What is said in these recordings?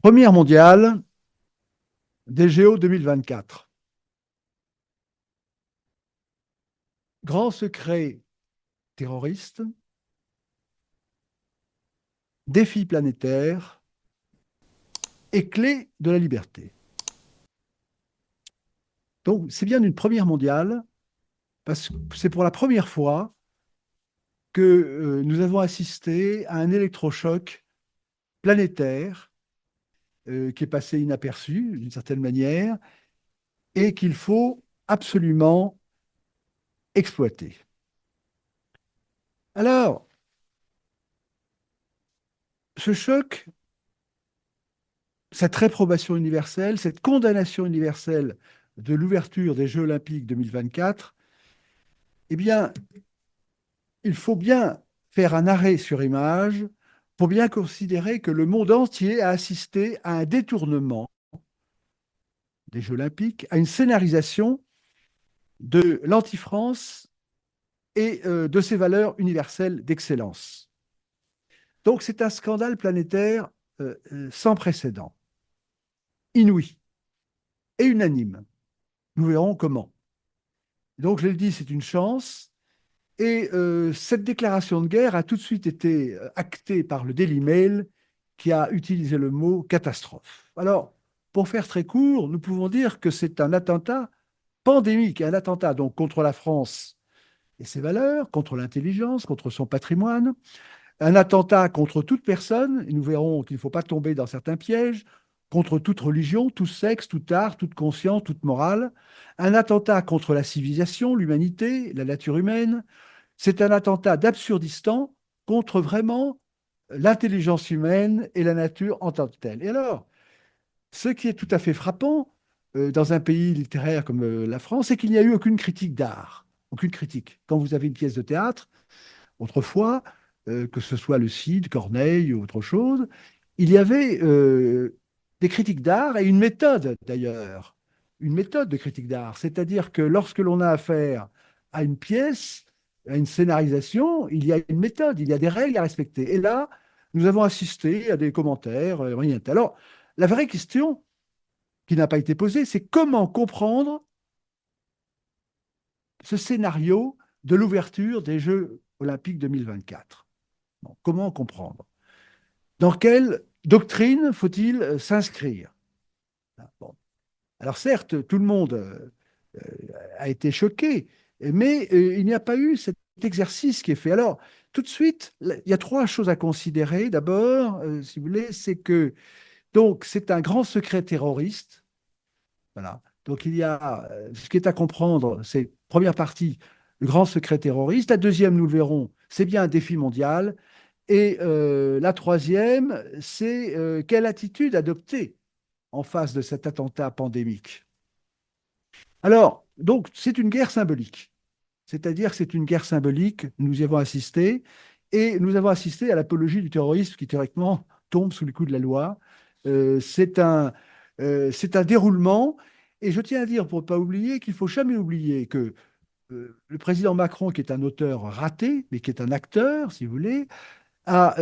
Première mondiale des JO 2024. Grand secret terroriste, défi planétaire et clé de la liberté. Donc, c'est bien une première mondiale parce que c'est pour la première fois que nous avons assisté à un électrochoc planétaire qui est passé inaperçu d'une certaine manière et qu'il faut absolument exploiter. Alors, ce choc, cette réprobation universelle, cette condamnation universelle de l'ouverture des Jeux olympiques 2024, eh bien, il faut bien faire un arrêt sur image pour bien considérer que le monde entier a assisté à un détournement des Jeux olympiques, à une scénarisation de l'anti-France et de ses valeurs universelles d'excellence. Donc c'est un scandale planétaire sans précédent, inouï et unanime. Nous verrons comment. Donc je l'ai dit, c'est une chance. Et cette déclaration de guerre a tout de suite été actée par le Daily Mail qui a utilisé le mot catastrophe. Alors, pour faire très court, nous pouvons dire que c'est un attentat pandémique, un attentat donc contre la France et ses valeurs, contre l'intelligence, contre son patrimoine, un attentat contre toute personne, et nous verrons qu'il ne faut pas tomber dans certains pièges, contre toute religion, tout sexe, tout art, toute conscience, toute morale, un attentat contre la civilisation, l'humanité, la nature humaine, c'est un attentat d'Absurdistan contre vraiment l'intelligence humaine et la nature en tant que telle. Et alors, ce qui est tout à fait frappant dans un pays littéraire comme la France, c'est qu'il n'y a eu aucune critique d'art. Aucune critique. Quand vous avez une pièce de théâtre, autrefois, que ce soit le Cid, Corneille ou autre chose, il y avait des critiques d'art et une méthode d'ailleurs, une méthode de critique d'art. C'est-à-dire que lorsque l'on a affaire à une pièce, à une scénarisation, il y a une méthode, il y a des règles à respecter. Et là, nous avons assisté à des commentaires. Rien. Alors, la vraie question qui n'a pas été posée, c'est comment comprendre ce scénario de l'ouverture des Jeux olympiques 2024. Bon, comment comprendre? Dans quelle doctrine faut-il s'inscrire? Bon. Alors certes, tout le monde a été choqué, mais il n'y a pas eu cet exercice qui est fait. Alors, tout de suite, il y a trois choses à considérer. D'abord, si vous voulez, c'est que donc c'est un grand secret terroriste. Voilà. Donc il y a ce qui est à comprendre, c'est première partie, le grand secret terroriste. La deuxième, nous le verrons, c'est bien un défi mondial. Et la troisième, c'est quelle attitude adopter en face de cet attentat pandémique. Alors, donc, c'est une guerre symbolique. C'est-à-dire que c'est une guerre symbolique, nous y avons assisté, et nous avons assisté à l'apologie du terrorisme qui, théoriquement, tombe sous les coups de la loi. C'est un déroulement, et je tiens à dire, pour ne pas oublier, qu'il ne faut jamais oublier que le président Macron, qui est un auteur raté, mais qui est un acteur, si vous voulez, a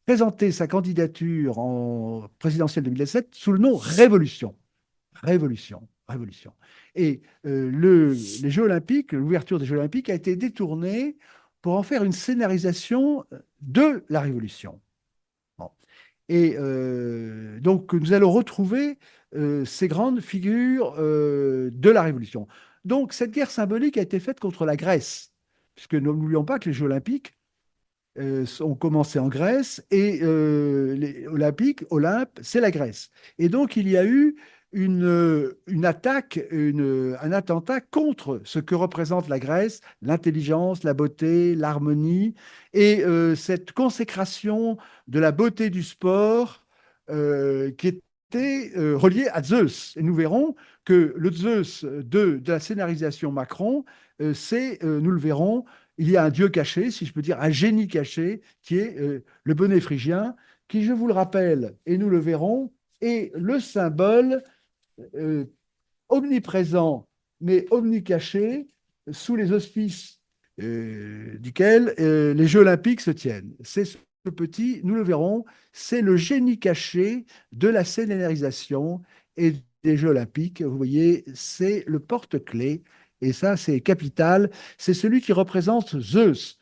présenté sa candidature en présidentielle 2017 sous le nom Révolution. Révolution. Révolution. Et les Jeux Olympiques, l'ouverture des Jeux Olympiques a été détournée pour en faire une scénarisation de la Révolution. Bon. Et donc, nous allons retrouver ces grandes figures de la Révolution. Donc, cette guerre symbolique a été faite contre la Grèce, puisque n'oublions pas que les Jeux Olympiques ont commencé en Grèce et les Olympiques, Olympe, c'est la Grèce. Et donc il y a eu une attaque, un attentat contre ce que représente la Grèce, l'intelligence, la beauté, l'harmonie et cette consécration de la beauté du sport qui était reliée à Zeus. Et nous verrons que le Zeus de la scénarisation Macron, nous le verrons, il y a un dieu caché, si je peux dire, un génie caché, qui est le bonnet phrygien, qui, je vous le rappelle, et nous le verrons, est le symbole euh, omniprésent, mais omnicaché, sous les auspices duquel les Jeux olympiques se tiennent. C'est ce petit, nous le verrons, c'est le génie caché de la scénarisation et des Jeux olympiques. Vous voyez, c'est le porte-clés, et ça, c'est capital. C'est celui qui représente Zeus.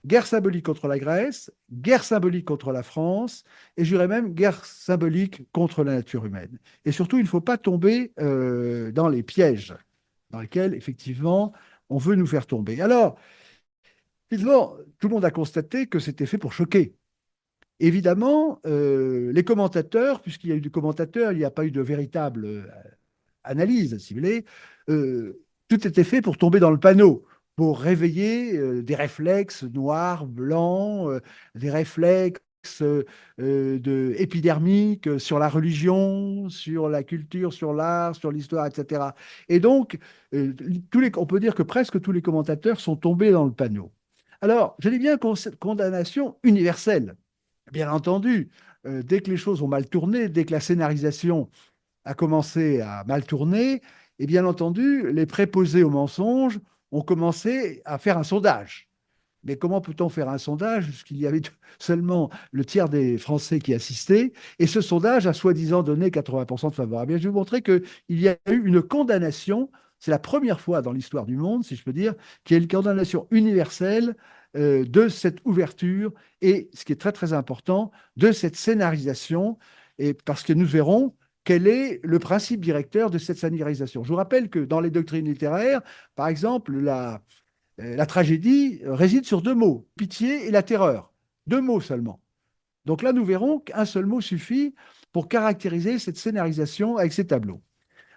Guerre symbolique contre la Grèce, guerre symbolique contre la France, et je dirais même guerre symbolique contre la nature humaine. Et surtout, il ne faut pas tomber dans les pièges dans lesquels, effectivement, on veut nous faire tomber. Alors, finalement, tout le monde a constaté que c'était fait pour choquer. Évidemment, les commentateurs, puisqu'il y a eu des commentateurs, il n'y a pas eu de véritable analyse, si vous voulez, tout était fait pour tomber dans le panneau, pour réveiller des réflexes noirs, blancs, des réflexes épidermiques sur la religion, sur la culture, sur l'art, sur l'histoire, etc. Et donc, on peut dire que presque tous les commentateurs sont tombés dans le panneau. Alors, je dis bien condamnation universelle. Bien entendu, dès que les choses ont mal tourné, dès que la scénarisation a commencé à mal tourner, et bien entendu, les préposés au mensonge ont commencé à faire un sondage. Mais comment peut-on faire un sondage puisqu'il y avait seulement le tiers des Français qui assistaient, et ce sondage a soi-disant donné 80% de favorables. Je vais vous montrer qu'il y a eu une condamnation, c'est la première fois dans l'histoire du monde, si je peux dire, qu'il y a une condamnation universelle de cette ouverture et, ce qui est très très important, de cette scénarisation, et parce que nous verrons quel est le principe directeur de cette scénarisation. Je vous rappelle que dans les doctrines littéraires, par exemple, la tragédie réside sur deux mots, pitié et la terreur. Deux mots seulement. Donc là, nous verrons qu'un seul mot suffit pour caractériser cette scénarisation avec ces tableaux.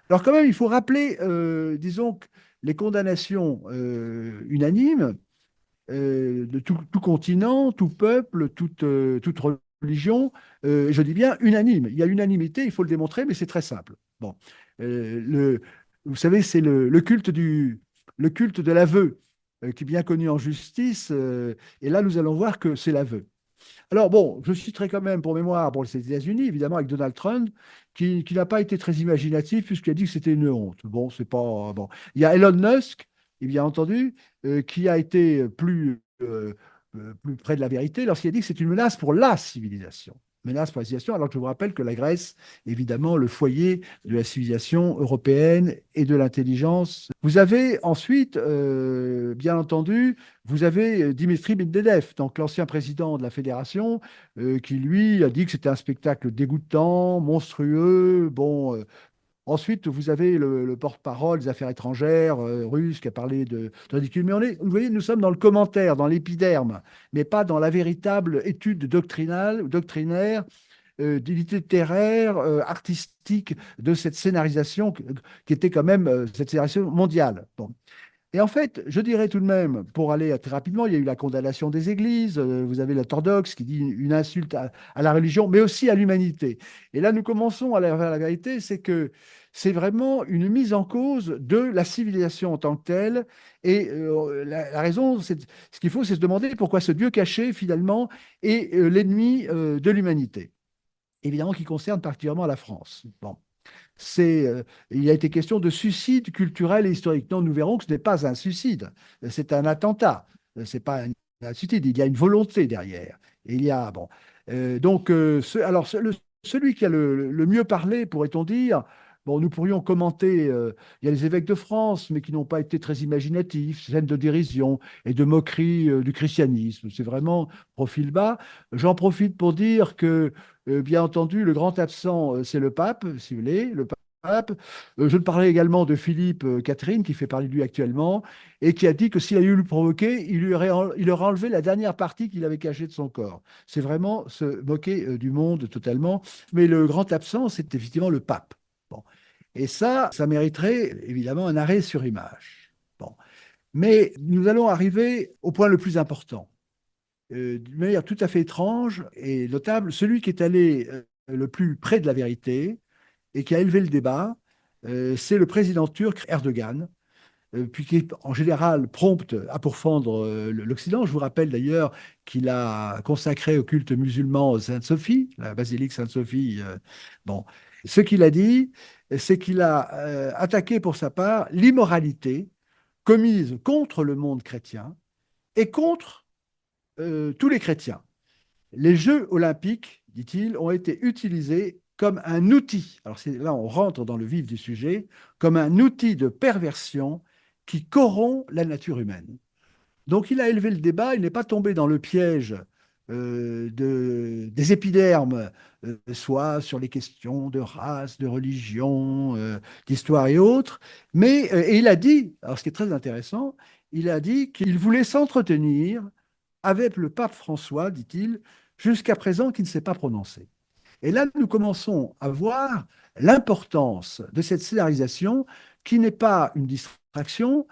Alors quand même, il faut rappeler, disons, que les condamnations unanimes de tout continent, tout peuple, toute religion, je dis bien unanime. Il y a unanimité, il faut le démontrer, mais c'est très simple. Bon. Vous savez, c'est le culte de l'aveu, qui est bien connu en justice, et là, nous allons voir que c'est l'aveu. Alors bon, je citerai quand même pour mémoire, pour les États-Unis, évidemment, avec Donald Trump, qui n'a pas été très imaginatif puisqu'il a dit que c'était une honte. Bon, c'est pas bon. Il y a Elon Musk, et bien entendu, qui a été plus près de la vérité lorsqu'il a dit que c'est une menace pour la civilisation. Menace pour la civilisation, alors que je vous rappelle que la Grèce, évidemment, le foyer de la civilisation européenne et de l'intelligence. Vous avez ensuite, bien entendu, vous avez Dimitri Medvedev, donc l'ancien président de la fédération, qui lui a dit que c'était un spectacle dégoûtant, monstrueux. Bon, ensuite, vous avez le porte-parole des affaires étrangères russe qui a parlé de ridicule. Mais vous voyez, nous sommes dans le commentaire, dans l'épiderme, mais pas dans la véritable étude doctrinale, doctrinaire, littéraire, artistique de cette scénarisation qui était quand même cette scénarisation mondiale. Bon. Et en fait, je dirais tout de même, pour aller très rapidement, il y a eu la condamnation des églises, vous avez l'orthodoxe qui dit une insulte à la religion, mais aussi à l'humanité. Et là, nous commençons à aller vers la vérité, c'est que c'est vraiment une mise en cause de la civilisation en tant que telle. Et la raison, ce qu'il faut, c'est se demander pourquoi ce Dieu caché, finalement, est l'ennemi de l'humanité. Évidemment, qui concerne particulièrement la France. Bon. Il a été question de suicide culturel et historique. Non, nous verrons que ce n'est pas un suicide, c'est un attentat. C'est pas un suicide, il y a une volonté derrière. Et il y a, bon. Donc, celui qui a le mieux parlé, pourrait-on dire, bon, nous pourrions commenter, il y a les évêques de France, mais qui n'ont pas été très imaginatifs, scènes de dérision et de moquerie du christianisme. C'est vraiment profil bas. J'en profite pour dire que bien entendu, le grand absent, c'est le pape, si vous voulez, le pape. Je parlais également de Philippe Catherine, qui fait parler de lui actuellement, et qui a dit que s'il a eu le provoqué, il aurait enlevé la dernière partie qu'il avait cachée de son corps. C'est vraiment se moquer du monde totalement. Mais le grand absent, c'est effectivement le pape. Bon. Et ça mériterait évidemment un arrêt sur image. Bon. Mais nous allons arriver au point le plus important d'une manière tout à fait étrange et notable, celui qui est allé le plus près de la vérité et qui a élevé le débat, c'est le président turc Erdogan, puis qui est en général prompt à pourfendre l'Occident. Je vous rappelle d'ailleurs qu'il a consacré au culte musulman Sainte-Sophie, la basilique Sainte-Sophie. Bon, ce qu'il a dit, c'est qu'il a attaqué pour sa part l'immoralité commise contre le monde chrétien et contre tous les chrétiens. les Jeux olympiques, dit-il, ont été utilisés comme un outil, alors là on rentre dans le vif du sujet, comme un outil de perversion qui corrompt la nature humaine. Donc il a élevé le débat, il n'est pas tombé dans le piège des épidermes, soit sur les questions de race, de religion, d'histoire et autres, mais et il a dit, alors ce qui est très intéressant, il a dit qu'il voulait s'entretenir avec le pape François, dit-il, jusqu'à présent qui ne s'est pas prononcé. Et là, nous commençons à voir l'importance de cette scénarisation qui n'est pas une distraction,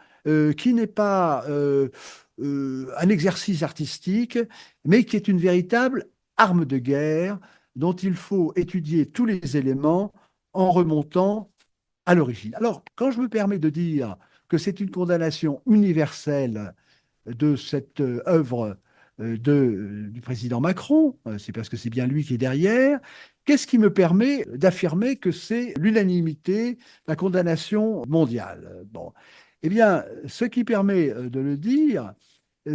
qui n'est pas un exercice artistique, mais qui est une véritable arme de guerre dont il faut étudier tous les éléments en remontant à l'origine. Alors, quand je me permets de dire que c'est une condamnation universelle de cette œuvre du président Macron, c'est parce que c'est bien lui qui est derrière. Qu'est-ce qui me permet d'affirmer que c'est l'unanimité, la condamnation mondiale? Bon. Eh bien, ce qui permet de le dire,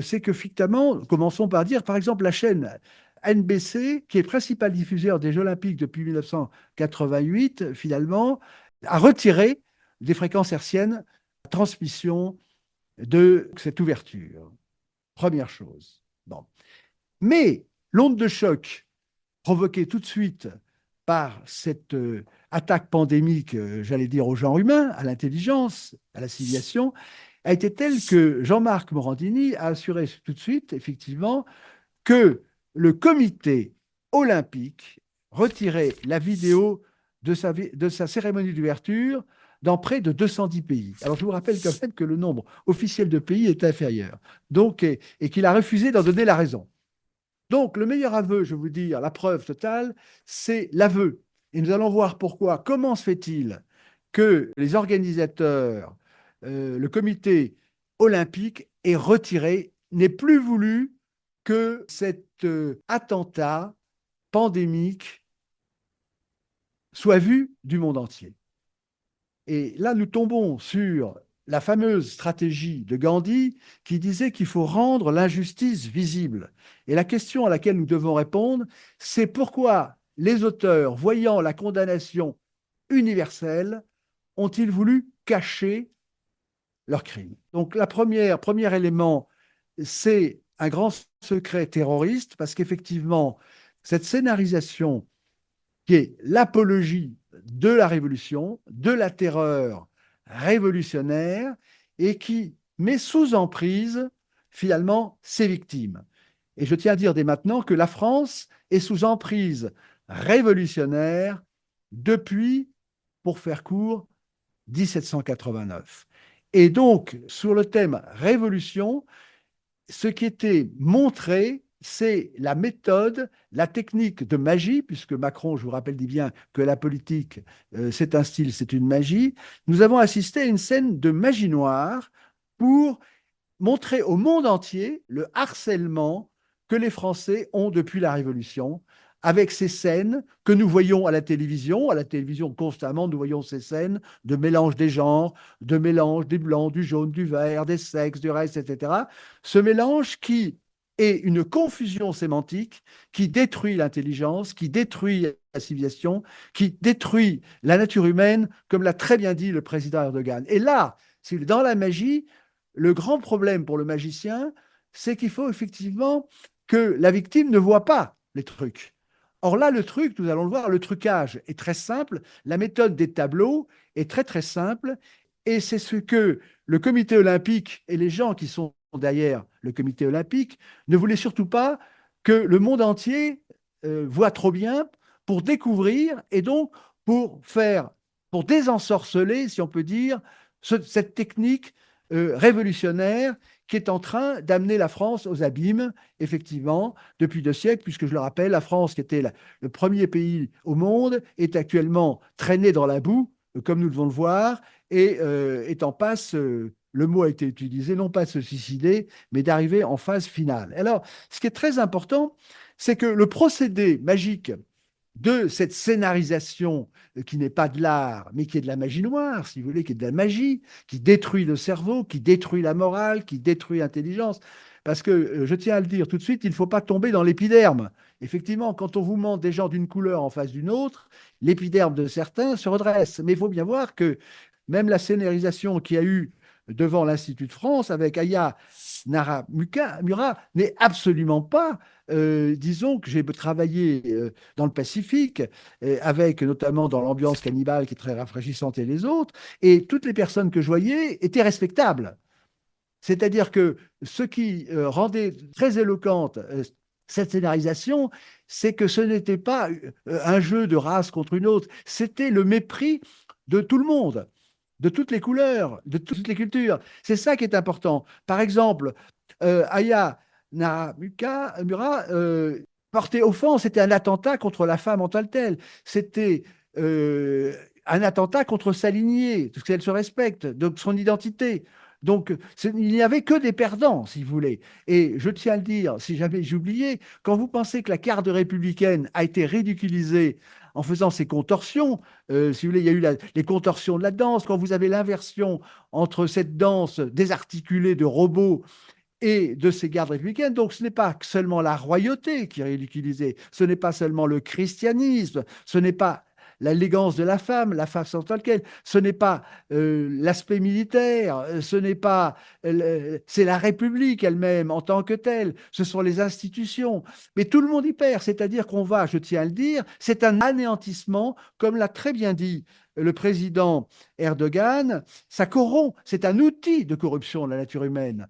c'est que finalement, commençons par dire, par exemple, la chaîne NBC, qui est principal diffuseur des Jeux Olympiques depuis 1988, finalement, a retiré des fréquences hertziennes la transmission de cette ouverture. Première chose. Bon. Mais l'onde de choc provoquée tout de suite par cette attaque pandémique, j'allais dire au genre humain, à l'intelligence, à la civilisation, a été telle que Jean-Marc Morandini a assuré tout de suite, effectivement, que le comité olympique retirait la vidéo de sa cérémonie d'ouverture dans près de 210 pays. Alors, je vous rappelle quand même que le nombre officiel de pays est inférieur, donc, et qu'il a refusé d'en donner la raison. Donc, le meilleur aveu, je vais vous dire, la preuve totale, c'est l'aveu. Et nous allons voir pourquoi. Comment se fait-il que les organisateurs, le comité olympique, aient retiré, n'aient plus voulu que cet attentat pandémique soit vu du monde entier. Et là, nous tombons sur la fameuse stratégie de Gandhi qui disait qu'il faut rendre l'injustice visible. Et la question à laquelle nous devons répondre, c'est pourquoi les auteurs, voyant la condamnation universelle, ont-ils voulu cacher leur crime? Donc, premier élément, c'est un grand secret terroriste, parce qu'effectivement, cette scénarisation qui est l'apologie de la révolution, de la terreur révolutionnaire, et qui met sous emprise, finalement, ses victimes. Et je tiens à dire dès maintenant que la France est sous emprise révolutionnaire depuis, pour faire court, 1789. Et donc, sur le thème révolution, ce qui était montré, c'est la méthode, la technique de magie, puisque Macron, je vous rappelle, dit bien que la politique, c'est un style, c'est une magie. Nous avons assisté à une scène de magie noire pour montrer au monde entier le harcèlement que les Français ont depuis la Révolution, avec ces scènes que nous voyons à la télévision. À la télévision, constamment, nous voyons ces scènes de mélange des genres, de mélange des blancs, du jaune, du vert, des sexes, du reste, etc. Ce mélange qui est une confusion sémantique qui détruit l'intelligence, qui détruit la civilisation, qui détruit la nature humaine, comme l'a très bien dit le président Erdogan. Et là, dans la magie, le grand problème pour le magicien, c'est qu'il faut effectivement que la victime ne voit pas les trucs. Or là, le truc, nous allons le voir, le trucage est très simple, la méthode des tableaux est très très simple, et c'est ce que le comité olympique et les gens qui sont derrière le comité olympique ne voulaient surtout pas que le monde entier voit trop bien pour découvrir et donc pour désensorceler, si on peut dire, cette technique révolutionnaire qui est en train d'amener la France aux abîmes, effectivement, depuis 2 siècles, puisque je le rappelle, la France, qui était le premier pays au monde, est actuellement traînée dans la boue, comme nous devons le voir, et est en passe, le mot a été utilisé, non pas de se suicider, mais d'arriver en phase finale. Alors, ce qui est très important, c'est que le procédé magique de cette scénarisation qui n'est pas de l'art, mais qui est de la magie noire, si vous voulez, qui est de la magie, qui détruit le cerveau, qui détruit la morale, qui détruit l'intelligence. parce que je tiens à le dire tout de suite, il ne faut pas tomber dans l'épiderme. Effectivement, quand on vous montre des gens d'une couleur en face d'une autre, l'épiderme de certains se redresse. Mais il faut bien voir que même la scénarisation qu'il y a eu devant l'Institut de France avec Aya Nakamura n'est absolument pas, disons que j'ai travaillé dans le Pacifique, avec notamment dans l'ambiance cannibale qui est très rafraîchissante et les autres, et toutes les personnes que je voyais étaient respectables. C'est-à-dire que ce qui rendait très éloquente cette scénarisation, c'est que ce n'était pas un jeu de race contre une autre, c'était le mépris de tout le monde, de toutes les couleurs, de toutes les cultures. C'est ça qui est important. Par exemple, Aya Nakamura portait offense, c'était un attentat contre la femme en tant que telle. C'était un attentat contre sa lignée, parce qu'elle se respecte, de son identité. Donc, il n'y avait que des perdants, si vous voulez. Et je tiens à le dire, si jamais j'oubliais, quand vous pensez que la carte républicaine a été ridiculisée en faisant ses contorsions, si vous voulez, il y a eu les contorsions de la danse, quand vous avez l'inversion entre cette danse désarticulée de robots et de ces gardes républicaines. Donc, ce n'est pas seulement la royauté qui est ridiculisée, ce n'est pas seulement le christianisme, ce n'est pas l'élégance de la femme en tant qu'elle, ce n'est pas l'aspect militaire, ce n'est pas, c'est la République elle-même en tant que telle, ce sont les institutions. Mais tout le monde y perd, c'est-à-dire qu'on va, je tiens à le dire, c'est un anéantissement, comme l'a très bien dit le président Erdogan, ça corrompt, c'est un outil de corruption de la nature humaine.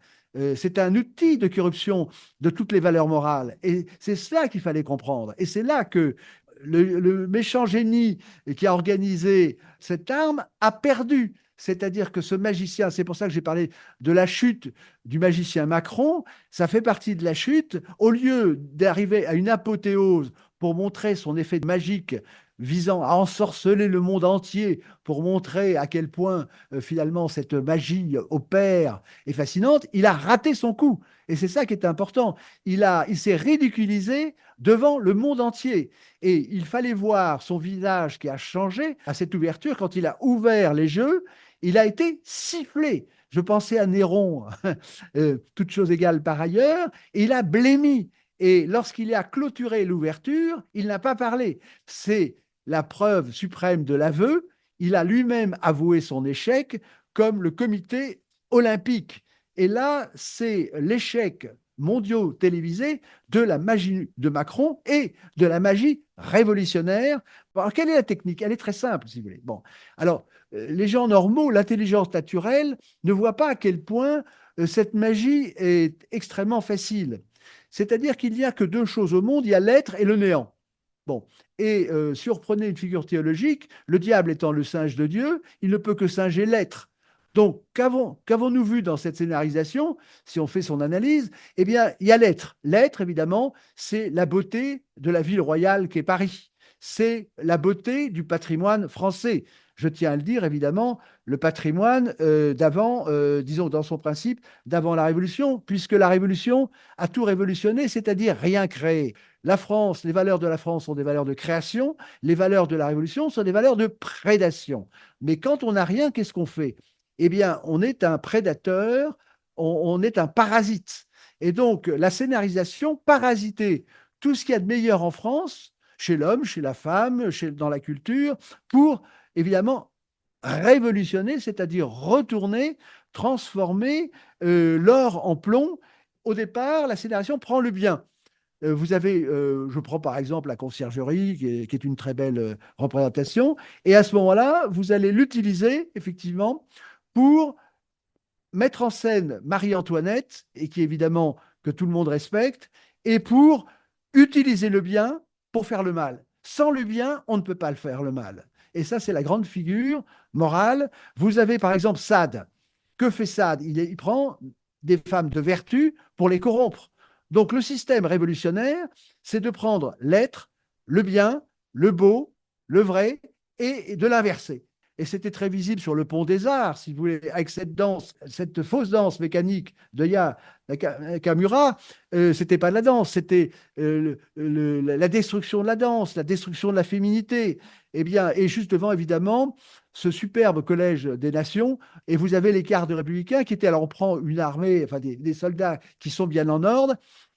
C'est un outil de corruption de toutes les valeurs morales. Et c'est cela qu'il fallait comprendre. Et c'est là que le méchant génie qui a organisé cette arme a perdu. C'est-à-dire que ce magicien, c'est pour ça que j'ai parlé de la chute du magicien Macron, ça fait partie de la chute. Au lieu d'arriver à une apothéose pour montrer son effet magique visant à ensorceler le monde entier, pour montrer à quel point finalement cette magie opère et fascinante, il a raté son coup. Et c'est ça qui est important. Il s'est ridiculisé devant le monde entier. Et il fallait voir son visage qui a changé à cette ouverture. Quand il a ouvert les jeux, il a été sifflé. Je pensais à Néron, toute chose égale par ailleurs, et il a blêmi. Et lorsqu'il a clôturé l'ouverture, il n'a pas parlé. C'est la preuve suprême de l'aveu. Il a lui-même avoué son échec, comme le comité olympique. Et là, c'est l'échec mondiaux télévisés de la magie de Macron et de la magie révolutionnaire. Alors, quelle est la technique? Elle est très simple, si vous voulez. Bon, alors, les gens normaux, l'intelligence naturelle, ne voient pas à quel point cette magie est extrêmement facile. C'est-à-dire qu'il n'y a que deux choses au monde, il y a l'être et le néant. Bon, et surprenez une figure théologique, le diable étant le singe de Dieu, il ne peut que singer l'être. Donc, qu'avons-nous vu dans cette scénarisation, si on fait son analyse? Eh bien, il y a l'être. L'être, évidemment, c'est la beauté de la ville royale qu'est Paris. C'est la beauté du patrimoine français. Je tiens à le dire, évidemment, le patrimoine d'avant, disons dans son principe, d'avant la Révolution, puisque la Révolution a tout révolutionné, c'est-à-dire rien créé. La France, les valeurs de la France sont des valeurs de création, les valeurs de la Révolution sont des valeurs de prédation. Mais quand on n'a rien, qu'est-ce qu'on fait? Eh bien, on est un prédateur, on est un parasite. Et donc, la scénarisation parasitait tout ce qu'il y a de meilleur en France, chez l'homme, chez la femme, dans la culture, pour évidemment révolutionner, c'est-à-dire retourner, transformer l'or en plomb. Au départ, la scénarisation prend le bien. Vous avez, je prends par exemple la conciergerie, qui est une très belle représentation, et à ce moment-là, vous allez l'utiliser effectivement pour mettre en scène Marie-Antoinette, et qui évidemment que tout le monde respecte, et pour utiliser le bien pour faire le mal. Sans le bien, on ne peut pas le faire le mal. Et ça, c'est la grande figure morale. Vous avez par exemple Sade. Que fait Sade? Il prend des femmes de vertu pour les corrompre. Donc le système révolutionnaire, c'est de prendre l'être, le bien, le beau, le vrai, et de l'inverser. Et c'était très visible sur le pont des Arts, si vous voulez, avec cette danse, cette fausse danse mécanique de Ya Nakamura. C'était pas de la danse, c'était la destruction de la danse, la destruction de la féminité. Eh bien, et juste devant, évidemment, ce superbe collège des nations, et vous avez les gardes républicains qui étaient, alors on prend une armée, enfin des soldats qui sont bien en ordre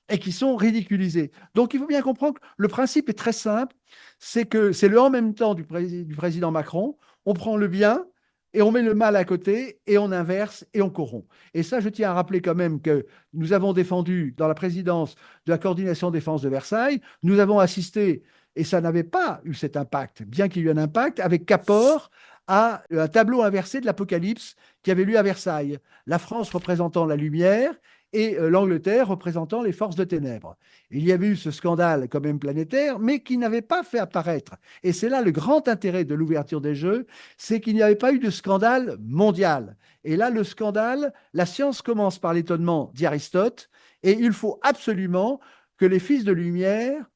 et qui sont ridiculisés. Donc il faut bien comprendre que le principe est très simple, c'est que c'est le en même temps du président Macron, on prend le bien et on met le mal à côté et on inverse et on corrompt. Et ça, je tiens à rappeler quand même que nous avons défendu dans la présidence de la coordination défense de Versailles, nous avons assisté, et ça n'avait pas eu cet impact, bien qu'il y ait eu un impact, avec Capor, à un tableau inversé de l'Apocalypse qui avait lieu à Versailles. La France représentant la lumière et l'Angleterre représentant les forces de ténèbres. Il y avait eu ce scandale quand même planétaire, mais qui n'avait pas fait apparaître. Et c'est là le grand intérêt de l'ouverture des Jeux, c'est qu'il n'y avait pas eu de scandale mondial. Et là, le scandale, la science commence par l'étonnement d'Aristote, et il faut absolument que les fils de lumière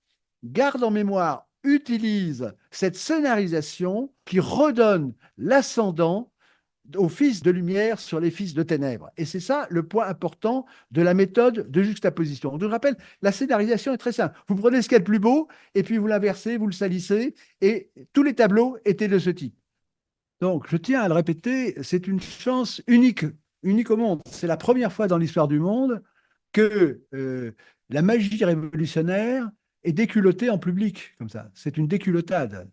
gardent en mémoire, utilisent cette scénarisation qui redonne l'ascendant aux fils de lumière sur les fils de ténèbres. Et c'est ça le point important de la méthode de juxtaposition. Je vous rappelle, la scénarisation est très simple. Vous prenez ce qu'il y a de plus beau, et puis vous l'inversez, vous le salissez, et tous les tableaux étaient de ce type. Donc, je tiens à le répéter, c'est une chance unique, unique au monde. C'est la première fois dans l'histoire du monde que la magie révolutionnaire est déculottée en public, comme ça. C'est une déculottade.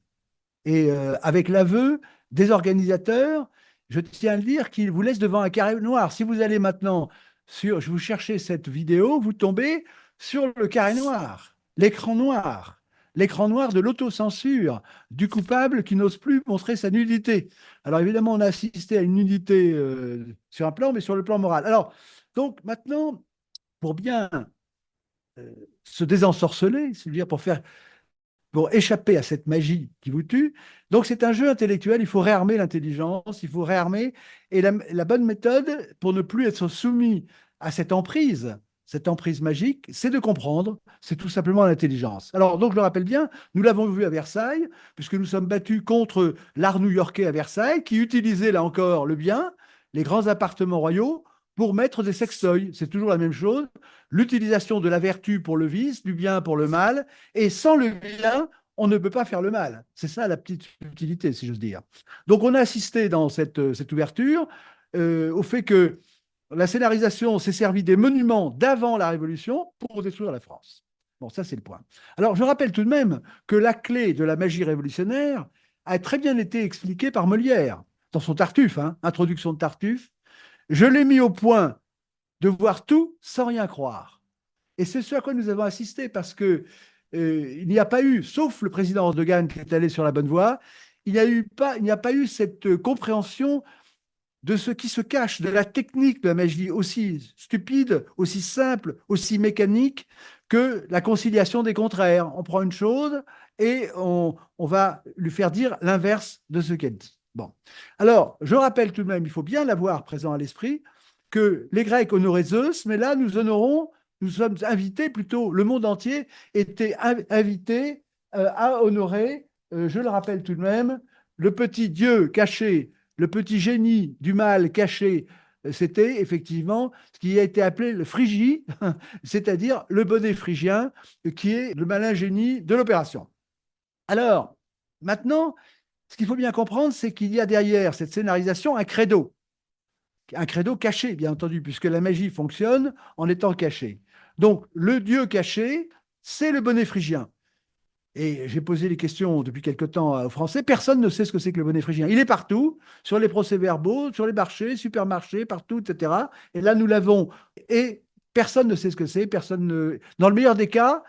Et avec l'aveu des organisateurs, je tiens à le dire, qu'ils vous laissent devant un carré noir. Si vous allez maintenant sur, je vous cherchez cette vidéo, vous tombez sur le carré noir, l'écran noir de l'autocensure du coupable qui n'ose plus montrer sa nudité. Alors évidemment, on a assisté à une nudité sur un plan, mais sur le plan moral. Alors, donc maintenant, pour bien se désensorceler, c'est-à-dire pour échapper à cette magie qui vous tue. Donc, c'est un jeu intellectuel. Il faut réarmer l'intelligence, il faut réarmer. Et la bonne méthode pour ne plus être soumis à cette emprise magique, c'est de comprendre. C'est tout simplement l'intelligence. Alors, donc, je le rappelle bien, nous l'avons vu à Versailles, puisque nous sommes battus contre l'art new-yorkais à Versailles, qui utilisait là encore le bien, les grands appartements royaux, pour mettre des sextoys. C'est toujours la même chose. L'utilisation de la vertu pour le vice, du bien pour le mal, et sans le bien, on ne peut pas faire le mal. C'est ça la petite utilité, si j'ose dire. Donc on a assisté dans cette ouverture au fait que la scénarisation s'est servie des monuments d'avant la Révolution pour détruire la France. Bon, ça c'est le point. Alors je rappelle tout de même que la clé de la magie révolutionnaire a très bien été expliquée par Molière dans son Tartuffe, hein, introduction de Tartuffe. Je l'ai mis au point de voir tout sans rien croire. Et c'est ce à quoi nous avons assisté, parce que il n'y a pas eu, sauf le président Erdogan qui est allé sur la bonne voie, il n'y a pas eu cette compréhension de ce qui se cache, de la technique de la magie, aussi stupide, aussi simple, aussi mécanique que la conciliation des contraires. On prend une chose et on va lui faire dire l'inverse de ce qu'elle dit. Bon. Alors, je rappelle tout de même, il faut bien l'avoir présent à l'esprit, que les Grecs honoraient Zeus, mais là, nous sommes invités, plutôt, le monde entier était invité à honorer, je le rappelle tout de même, le petit dieu caché, le petit génie du mal caché, c'était effectivement ce qui a été appelé le Phrygie, c'est-à-dire le bonnet phrygien, qui est le malin génie de l'opération. Alors, maintenant, ce qu'il faut bien comprendre, c'est qu'il y a derrière cette scénarisation un credo caché, bien entendu, puisque la magie fonctionne en étant cachée. Donc, le dieu caché, c'est le bonnet phrygien. Et j'ai posé les questions depuis quelque temps aux Français. Personne ne sait ce que c'est que le bonnet phrygien. Il est partout, sur les procès-verbaux, sur les marchés, supermarchés, partout, etc. Et là, nous l'avons. Et personne ne sait ce que c'est. Personne ne... Dans le meilleur des cas,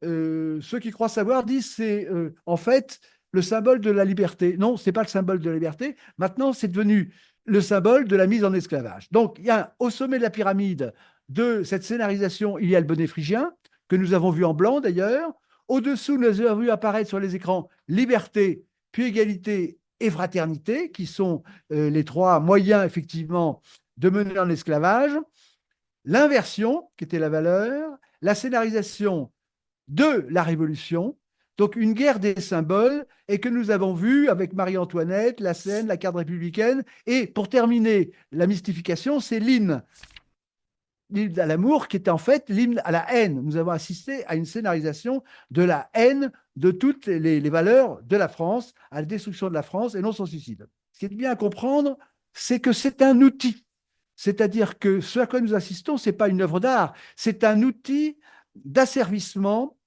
ceux qui croient savoir disent c'est en fait le symbole de la liberté. Non, ce n'est pas le symbole de la liberté. Maintenant, c'est devenu le symbole de la mise en esclavage. Donc, il y a au sommet de la pyramide de cette scénarisation, il y a le bonnet phrygien, que nous avons vu en blanc d'ailleurs. Au-dessous, nous avons vu apparaître sur les écrans liberté, puis égalité et fraternité, qui sont les trois moyens, effectivement, de mener en esclavage. L'inversion, qui était la valeur, la scénarisation de la Révolution, donc une guerre des symboles, et que nous avons vu avec Marie-Antoinette, la scène, la carte républicaine, et pour terminer la mystification, c'est l'hymne à l'amour qui était en fait l'hymne à la haine. Nous avons assisté à une scénarisation de la haine de toutes les valeurs de la France, à la destruction de la France et non son suicide. ce qui est bien à comprendre, c'est que c'est un outil. C'est-à-dire que ce à quoi nous assistons, ce n'est pas une œuvre d'art, c'est un outil d'asservissement,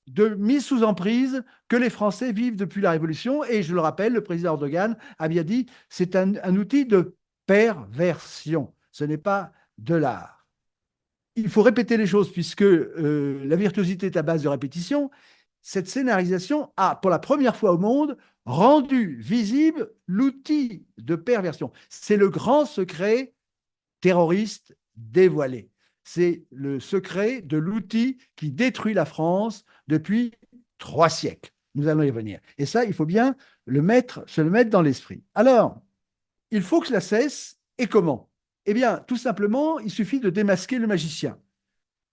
de mise sous emprise que les Français vivent depuis la Révolution. Et je le rappelle, le président Erdogan a bien dit, c'est un outil de perversion. Ce n'est pas de l'art. Il faut répéter les choses puisque la virtuosité est à base de répétition. Cette scénarisation a, pour la première fois au monde, rendu visible l'outil de perversion. C'est le grand secret terroriste dévoilé. C'est le secret de l'outil qui détruit la France depuis 3 siècles. Nous allons y venir. Et ça, il faut bien se le mettre dans l'esprit. Alors, il faut que cela cesse. Et comment? Eh bien, tout simplement, il suffit de démasquer le magicien.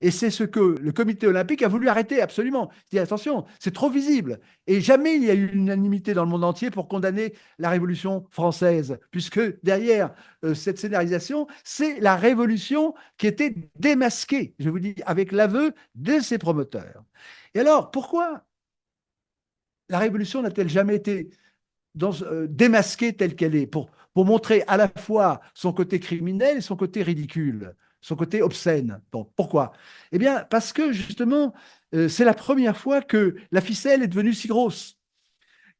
Et c'est ce que le comité olympique a voulu arrêter absolument. Il dit attention, c'est trop visible. Et jamais il y a eu l'unanimité dans le monde entier pour condamner la Révolution française, puisque derrière cette scénarisation, c'est la Révolution qui était démasquée, je vous dis, avec l'aveu de ses promoteurs. Et alors, pourquoi la Révolution n'a-t-elle jamais été démasquée telle qu'elle est pour montrer à la fois son côté criminel et son côté ridicule, son côté obscène. Bon, pourquoi? Eh bien, parce que justement, c'est la première fois que la ficelle est devenue si grosse.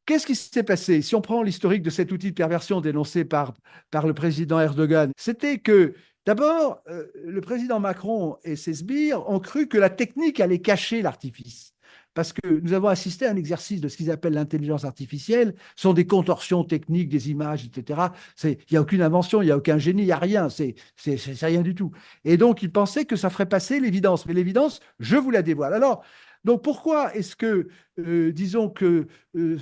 Qu'est-ce qui s'est passé? Si on prend l'historique de cet outil de perversion dénoncé par le président Erdogan, c'était que d'abord, le président Macron et ses sbires ont cru que la technique allait cacher l'artifice. Parce que nous avons assisté à un exercice de ce qu'ils appellent l'intelligence artificielle. Ce sont des contorsions techniques, des images, etc. Il n'y a aucune invention, il n'y a aucun génie, il n'y a rien. C'est rien du tout. Et donc, ils pensaient que ça ferait passer l'évidence. Mais l'évidence, je vous la dévoile. Alors, donc pourquoi est-ce que, disons que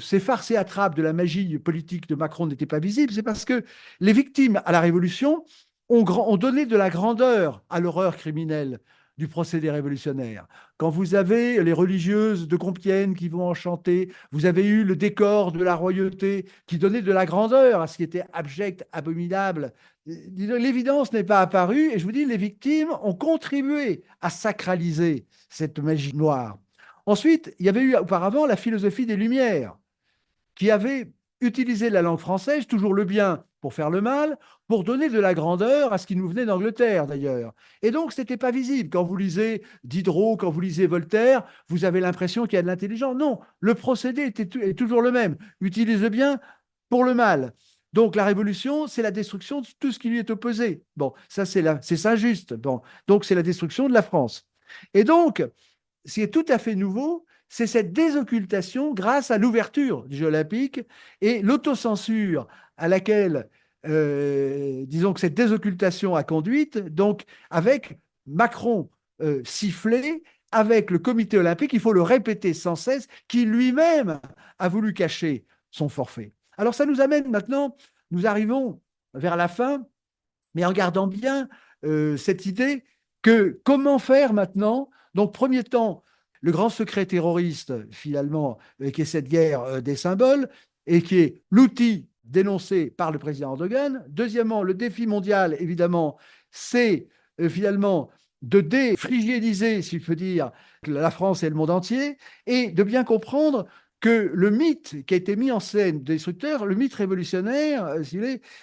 ces farces et attrapes de la magie politique de Macron n'étaient pas visibles? C'est parce que les victimes à la Révolution ont donné de la grandeur à l'horreur criminelle du procédé révolutionnaire. Quand vous avez les religieuses de Compiègne qui vont en chanter, vous avez eu le décor de la royauté qui donnait de la grandeur à ce qui était abject, abominable. L'évidence n'est pas apparue et je vous dis, les victimes ont contribué à sacraliser cette magie noire. Ensuite, il y avait eu auparavant la philosophie des Lumières qui avait utilisé la langue française, toujours le bien pour faire le mal, pour donner de la grandeur à ce qui nous venait d'Angleterre d'ailleurs. Et donc, ce n'était pas visible. Quand vous lisez Diderot, quand vous lisez Voltaire, vous avez l'impression qu'il y a de l'intelligence. Non, le procédé est toujours le même. Utilise le bien pour le mal. Donc, la révolution, c'est la destruction de tout ce qui lui est opposé. Bon, ça, c'est Saint-Just. Bon, donc, c'est la destruction de la France. Et donc, ce qui est tout à fait nouveau, c'est cette désoccultation grâce à l'ouverture du Jeu olympique et l'autocensure à laquelle, disons que cette désoccultation a conduite, donc avec Macron sifflé, avec le comité olympique, il faut le répéter sans cesse, qui lui-même a voulu cacher son forfait. Alors ça nous amène maintenant, nous arrivons vers la fin, mais en gardant bien cette idée que comment faire maintenant. Donc, premier temps, le grand secret terroriste, finalement, qui est cette guerre des symboles, et qui est l'outil dénoncé par le président Erdogan. Deuxièmement, le défi mondial, évidemment, c'est finalement de défrigéliser, si je peux dire, la France et le monde entier, et de bien comprendre que le mythe qui a été mis en scène destructeur, le mythe révolutionnaire,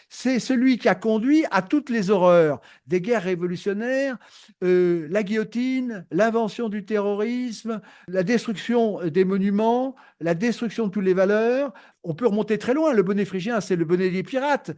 c'est celui qui a conduit à toutes les horreurs des guerres révolutionnaires, la guillotine, l'invention du terrorisme, la destruction des monuments, la destruction de toutes les valeurs. On peut remonter très loin. Le bonnet phrygien, c'est le bonnet des pirates,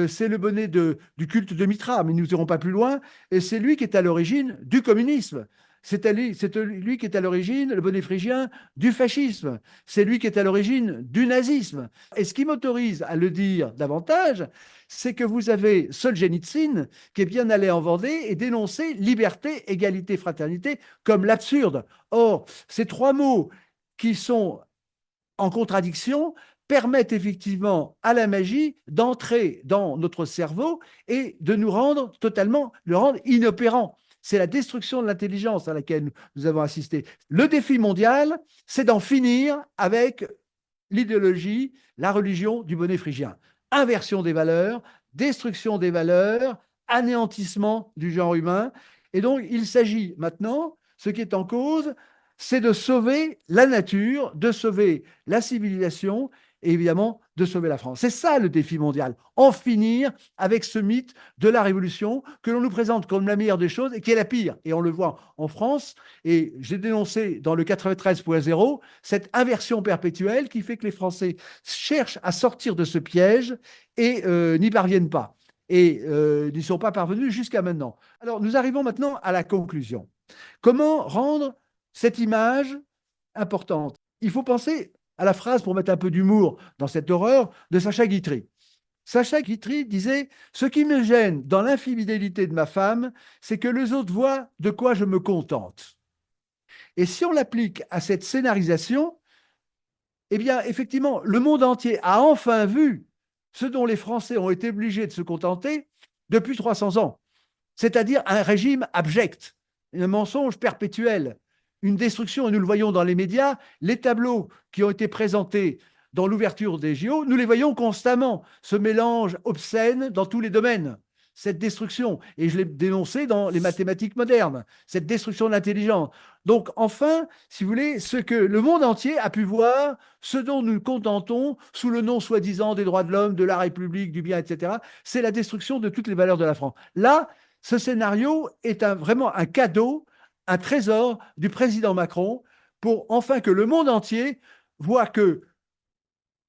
c'est le bonnet du culte de Mitra, mais nous n'irons pas plus loin. Et c'est lui qui est à l'origine du communisme. C'est lui qui est à l'origine, le bonnet phrygien, du fascisme. C'est lui qui est à l'origine du nazisme. Et ce qui m'autorise à le dire davantage, c'est que vous avez Solzhenitsyn qui est bien allé en Vendée et dénoncer liberté, égalité, fraternité comme l'absurde. Or, ces trois mots qui sont en contradiction permettent effectivement à la magie d'entrer dans notre cerveau et de nous rendre totalement, le rendre inopérant. C'est la destruction de l'intelligence à laquelle nous avons assisté. Le défi mondial, c'est d'en finir avec l'idéologie, la religion du bonnet phrygien. Inversion des valeurs, destruction des valeurs, anéantissement du genre humain. Et donc, il s'agit maintenant, ce qui est en cause, c'est de sauver la nature, de sauver la civilisation et évidemment de sauver la France. C'est ça le défi mondial, en finir avec ce mythe de la révolution que l'on nous présente comme la meilleure des choses et qui est la pire. Et on le voit en France, et j'ai dénoncé dans le 93.0 cette inversion perpétuelle qui fait que les Français cherchent à sortir de ce piège et n'y parviennent pas. Et n'y sont pas parvenus jusqu'à maintenant. Alors nous arrivons maintenant à la conclusion. Comment rendre cette image importante? Il faut penser à la phrase, pour mettre un peu d'humour dans cette horreur, de Sacha Guitry. Sacha Guitry disait « Ce qui me gêne dans l'infidélité de ma femme, c'est que les autres voient de quoi je me contente. » Et si on l'applique à cette scénarisation, eh bien, effectivement, le monde entier a enfin vu ce dont les Français ont été obligés de se contenter depuis 300 ans, c'est-à-dire un régime abject, un mensonge perpétuel, une destruction, et nous le voyons dans les médias, les tableaux qui ont été présentés dans l'ouverture des JO, nous les voyons constamment, ce mélange obscène dans tous les domaines, cette destruction, et je l'ai dénoncé dans les mathématiques modernes, cette destruction de l'intelligence. Donc enfin, si vous voulez, ce que le monde entier a pu voir, ce dont nous nous contentons sous le nom soi-disant des droits de l'homme, de la République, du bien, etc., c'est la destruction de toutes les valeurs de la France. Là, ce scénario est vraiment un cadeau, un trésor du président Macron pour enfin que le monde entier voit que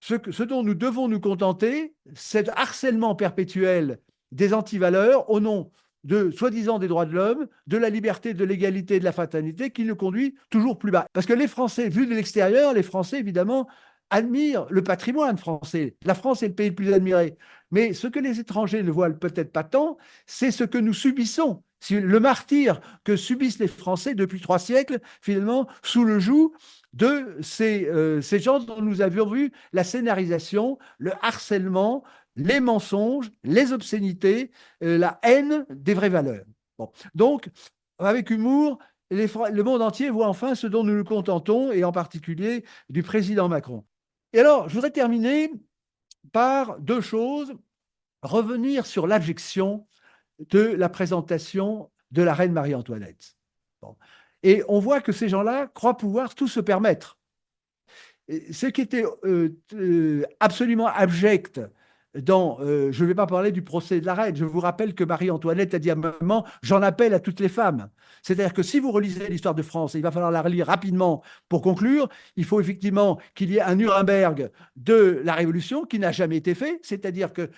ce dont nous devons nous contenter, cet harcèlement perpétuel des antivaleurs au nom de soi-disant des droits de l'homme, de la liberté, de l'égalité, de la fraternité, qui nous conduit toujours plus bas. Parce que les Français, vus de l'extérieur, les Français, évidemment, admirent le patrimoine français. La France est le pays le plus admiré. Mais ce que les étrangers ne voient peut-être pas tant, c'est ce que nous subissons. Le martyre que subissent les Français depuis 3 siècles, finalement, sous le joug de ces gens dont nous avions vu la scénarisation, le harcèlement, les mensonges, les obscénités, la haine des vraies valeurs. Bon. Donc, avec humour, le monde entier voit enfin ce dont nous nous contentons, et en particulier du président Macron. Et alors, je voudrais terminer par 2 choses. Revenir sur l'abjection de la présentation de la reine Marie-Antoinette. Bon. Et on voit que ces gens-là croient pouvoir tout se permettre. Et ce qui était absolument abject dans, je ne vais pas parler du procès de la reine, je vous rappelle que Marie-Antoinette a dit à un moment « j'en appelle à toutes les femmes ». C'est-à-dire que si vous relisez l'histoire de France, et il va falloir la relire rapidement pour conclure, il faut effectivement qu'il y ait un Nuremberg de la Révolution qui n'a jamais été fait, c'est-à-dire que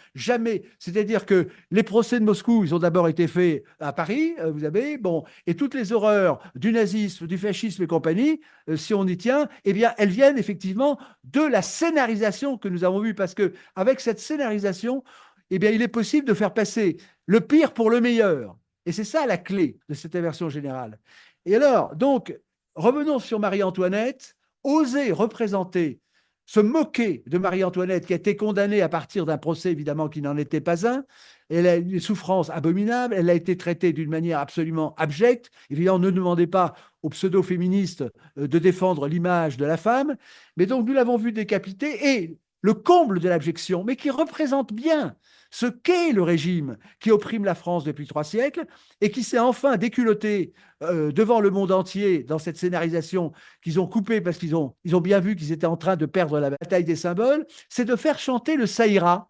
les procès de Moscou, ils ont d'abord été faits à Paris, vous avez, bon, et toutes les horreurs du nazisme, du fascisme et compagnie, si on y tient, eh bien, elles viennent effectivement de la scénarisation que nous avons vue, parce qu'avec cette scénarisation, eh bien, il est possible de faire passer le pire pour le meilleur. Et c'est ça la clé de cette inversion générale. Et alors, donc, revenons sur Marie-Antoinette, oser représenter, se moquer de Marie-Antoinette qui a été condamnée à partir d'un procès évidemment qui n'en était pas un. Elle a eu des souffrances abominables, elle a été traitée d'une manière absolument abjecte. Évidemment, ne demandez pas aux pseudo-féministes de défendre l'image de la femme, mais donc nous l'avons vue décapitée, et le comble de l'abjection, mais qui représente bien ce qu'est le régime qui opprime la France depuis 3 siècles et qui s'est enfin déculotté devant le monde entier dans cette scénarisation qu'ils ont coupée parce qu'ils ont bien vu qu'ils étaient en train de perdre la bataille des symboles, c'est de faire chanter le ça ira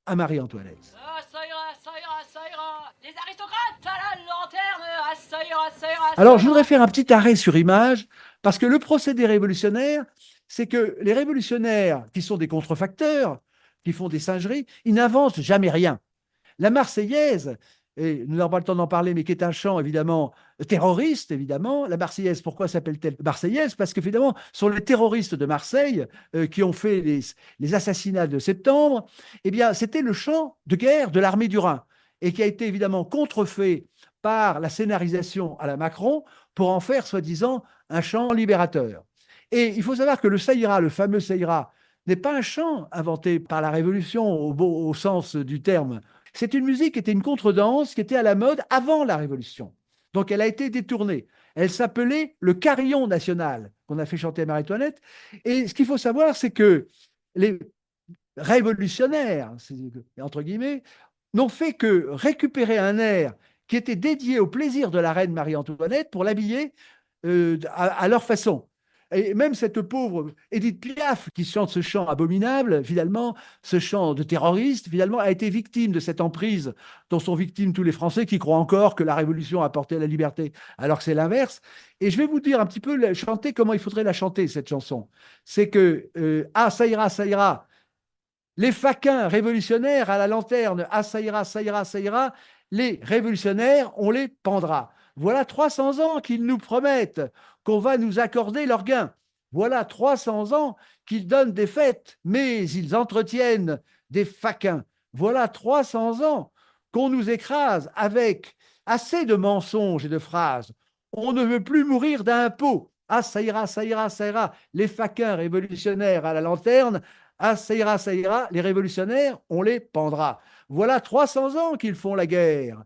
à Marie-Antoinette. Ah, ça ira, ça ira, ça ira. Les aristocrates à la lanterne. Ah, ça ira, ça ira. Alors, je voudrais faire un petit arrêt sur image, parce que le procédé révolutionnaire, c'est que les révolutionnaires, qui sont des contrefacteurs, qui font des singeries, ils n'inventent jamais rien. La Marseillaise, et nous n'avons pas le temps d'en parler, mais qui est un chant évidemment terroriste, évidemment. La Marseillaise, pourquoi s'appelle-t-elle Marseillaise? Parce que finalement, ce sont les terroristes de Marseille qui ont fait les assassinats de septembre. Eh bien, c'était le chant de guerre de l'armée du Rhin, et qui a été évidemment contrefait par la scénarisation à la Macron pour en faire, soi-disant, un chant libérateur. Et il faut savoir que le ça ira, le fameux ça ira, n'est pas un chant inventé par la Révolution au sens du terme. C'est une musique qui était une contredanse qui était à la mode avant la Révolution. Donc elle a été détournée. Elle s'appelait le carillon national qu'on a fait chanter à Marie-Antoinette. Et ce qu'il faut savoir, c'est que les révolutionnaires, entre guillemets, n'ont fait que récupérer un air qui était dédié au plaisir de la reine Marie-Antoinette pour l'habiller à leur façon. Et même cette pauvre Édith Piaf, qui chante ce chant abominable, finalement, ce chant de terroriste, finalement, a été victime de cette emprise dont sont victimes tous les Français qui croient encore que la Révolution a apporté la liberté, alors que c'est l'inverse. Et je vais vous dire un petit peu, chanter, comment il faudrait la chanter, cette chanson. C'est que, ah, ça ira, les faquins révolutionnaires à la lanterne, ah, ça ira, ça ira, ça ira, les révolutionnaires, on les pendra. Voilà 300 ans qu'ils nous promettent qu'on va nous accorder leur gain. Voilà 300 ans qu'ils donnent des fêtes, mais ils entretiennent des faquins. Voilà 300 ans qu'on nous écrase avec assez de mensonges et de phrases. On ne veut plus mourir d'impôts. Ah, ça ira, ça ira, ça ira. Les faquins révolutionnaires à la lanterne, ah, ça ira, les révolutionnaires, on les pendra. Voilà 300 ans qu'ils font la guerre,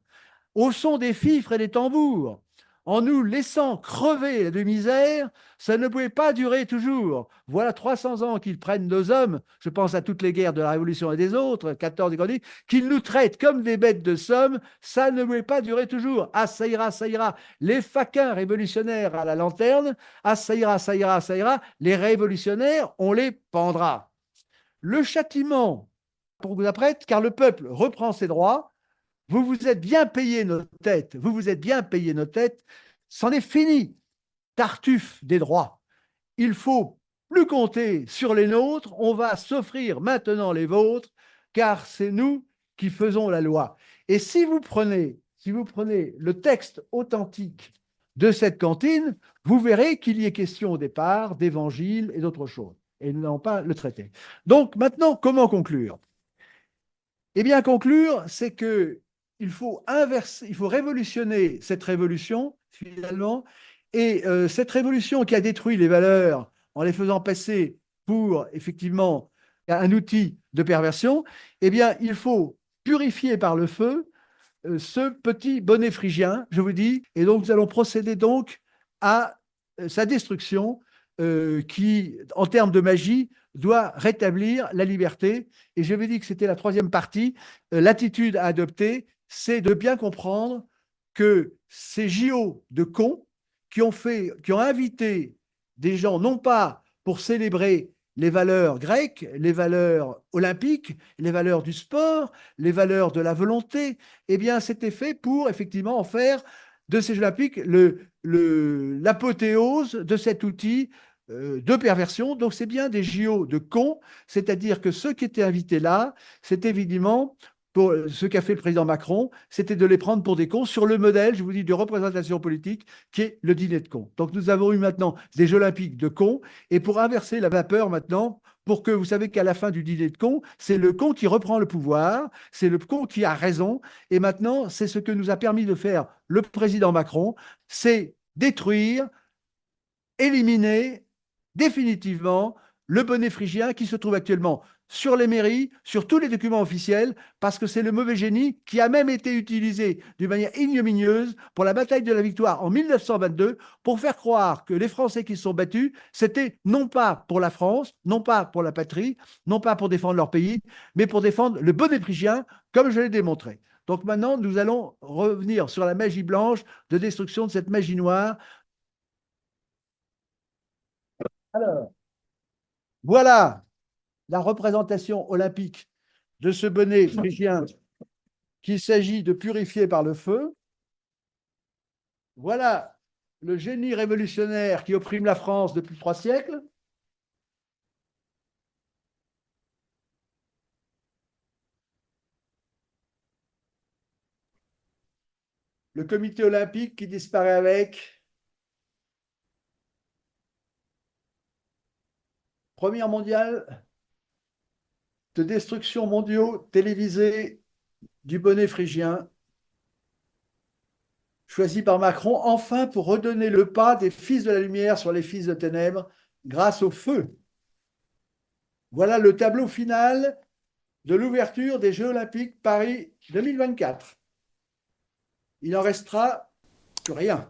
au son des fifres et des tambours, en nous laissant crever de misère, ça ne pouvait pas durer toujours. Voilà 300 ans qu'ils prennent nos hommes, je pense à toutes les guerres de la Révolution et des autres, 14 et 14, qu'ils nous traitent comme des bêtes de somme, ça ne pouvait pas durer toujours. Ah, ça ira, les faquins révolutionnaires à la lanterne, ah, ça ira, ça ira, ça ira, les révolutionnaires, on les pendra. Le châtiment pour vous apprête, car le peuple reprend ses droits. Vous vous êtes bien payé nos têtes, vous vous êtes bien payé nos têtes. C'en est fini, Tartuffe des droits. Il faut plus compter sur les nôtres, on va s'offrir maintenant les vôtres, car c'est nous qui faisons la loi. Et si vous prenez le texte authentique de cette cantine, vous verrez qu'il y est question au départ d'évangile et d'autres choses. Et nous n'allons pas le traiter. Donc maintenant, comment conclure? Eh bien, conclure, c'est que il faut inverser, il faut révolutionner cette révolution, finalement, et cette révolution qui a détruit les valeurs en les faisant passer pour, effectivement, un outil de perversion, eh bien, il faut purifier par le feu ce petit bonnet phrygien, je vous dis, et donc nous allons procéder donc à sa destruction qui, en termes de magie, doit rétablir la liberté. Et je vais dire que c'était la troisième partie. L'attitude à adopter, c'est de bien comprendre que ces JO de cons qui ont invité des gens, non pas pour célébrer les valeurs grecques, les valeurs olympiques, les valeurs du sport, les valeurs de la volonté, eh bien, c'était fait pour effectivement en faire de ces Jeux olympiques l'apothéose de cet outil de perversion. Donc, c'est bien des JO de cons, c'est-à-dire que ceux qui étaient invités là, c'est évidemment pour ce qu'a fait le président Macron, c'était de les prendre pour des cons sur le modèle, je vous dis, de représentation politique qui est le dîner de cons. Donc, nous avons eu maintenant des Jeux olympiques de cons, et pour inverser la vapeur maintenant, pour que vous savez qu'à la fin du dîner de cons, c'est le con qui reprend le pouvoir, c'est le con qui a raison, et maintenant, c'est ce que nous a permis de faire le président Macron, c'est détruire, éliminer définitivement le bonnet phrygien qui se trouve actuellement sur les mairies, sur tous les documents officiels, parce que c'est le mauvais génie qui a même été utilisé d'une manière ignominieuse pour la bataille de la Victoire en 1922 pour faire croire que les Français qui se sont battus, c'était non pas pour la France, non pas pour la patrie, non pas pour défendre leur pays, mais pour défendre le bonnet phrygien, comme je l'ai démontré. Donc maintenant, nous allons revenir sur la magie blanche de destruction de cette magie noire. Alors, voilà la représentation olympique de ce bonnet phrygien qu'il s'agit de purifier par le feu. Voilà le génie révolutionnaire qui opprime la France depuis 3 siècles. Le comité olympique qui disparaît avec. Première mondiale de destruction mondiaux télévisés du bonnet phrygien, choisi par Macron, enfin pour redonner le pas des fils de la lumière sur les fils de ténèbres grâce au feu. Voilà le tableau final de l'ouverture des Jeux olympiques Paris 2024. Il n'en restera plus rien.